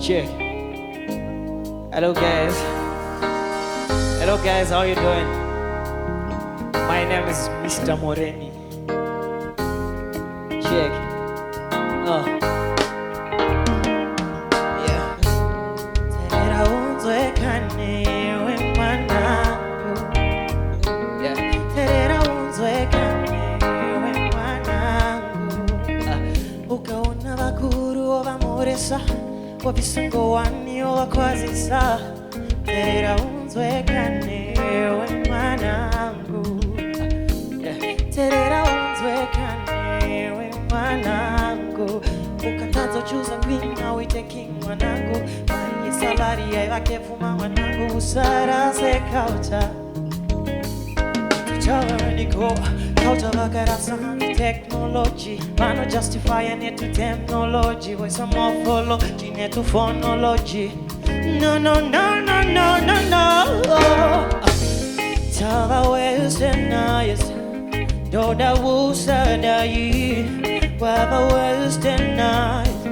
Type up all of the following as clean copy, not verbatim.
Check. Hello guys. Hello guys, how you doing? My name is Mr. Moreni. Check. Yeah. Terera Unzwe kane we mwanangu. Yeah. Terera Unzwe kane we mwanangu. Ukaona bakuru obamuresa. Wabisango wani owakwazisa. Terera Unzwe kane we mwanangu. Terera Unzwe kane we mwanangu. Ukatazo chuza kwina wite king mwanangu. Manye salari ya wakefuma mwanangu. Usara se kauta Niko kauta vakarasa technology. Mano justifying it to technology. With some morphology, net to phonology. No, no, no, no, no, no, no. Tava westernized. Doda wusada yi. Wava westernized.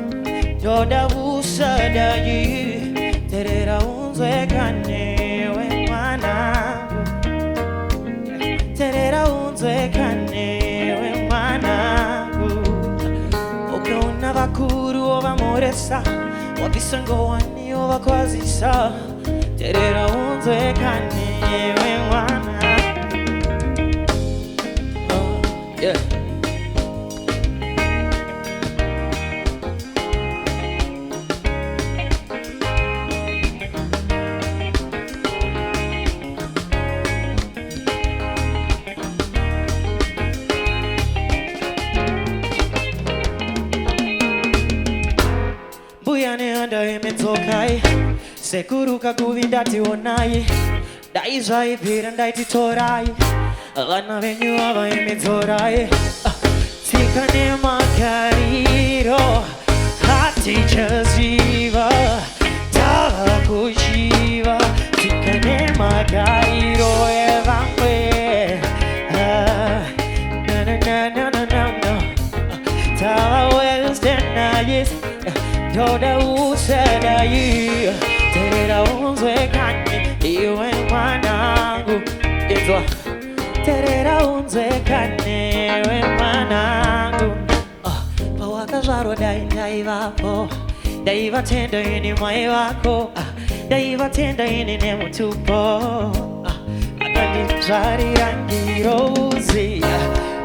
Doda wusada yi. Terera Unzwe kane we mwanangu. Terera Unzwe kane we mwanangu. Ukaona bakuru obamuresa. Wabisango wani owakwazisa. Terera Unzwe kane we mwanangu. Yeah. Buyane anda emetokai. Sekuru kakuvindati onai. Daizai pirandai titorai. Vana venyu ava emetorai. Tikane makariro. Hatichas viva. Tava kushiva. Tikane makariro evangwe. Na na na na na na na. Tava westernized. Doda usada yi. Terera Unzwe kane iwe mwanangu. Inzwa. Terera Unzwe kane we mwanangu. Pawakazvarwa ndaivapo. Ndaivatenda ini mai vako. Ndaivatenda ini nemutupo. Akandizvarira ngirozi.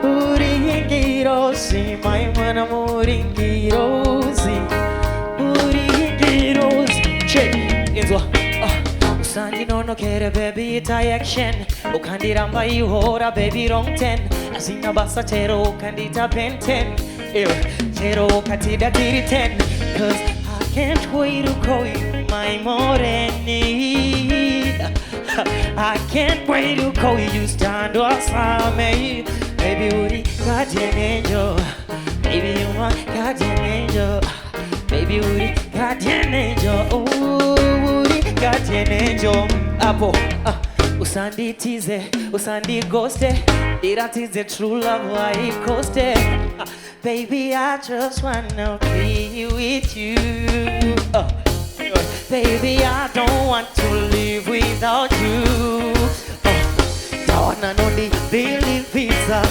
Uri ngirozi mai mwana muri ngirozi. Sandi no kere baby ita action. Ukandiramba ihora baby wrong 10. Asina basa chero ukandita pen 10. Chero ukatida tiri 10. Cause I can't wait to call you my Moreni. I can't wait to call you stand wasame. Baby uri guardian angel. Baby you my guardian angel. Baby uri guardian angel. Ooh, guardian angel. Apo usandi tize, usandi ghoste. Iratize true love why coste. Baby I just wanna be with you. Baby I don't want to live without you. Don't wanna know the believe pizza.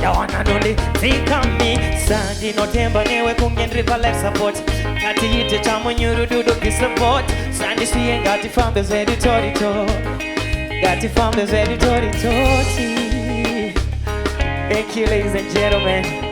Don't wanna know the think of me. Sandi no temba newe kungendripa life support. Kati ite chamu nyuru dudu support. Sandi siye gati from the editorito. Gati from the editorito. Thank you ladies and gentlemen.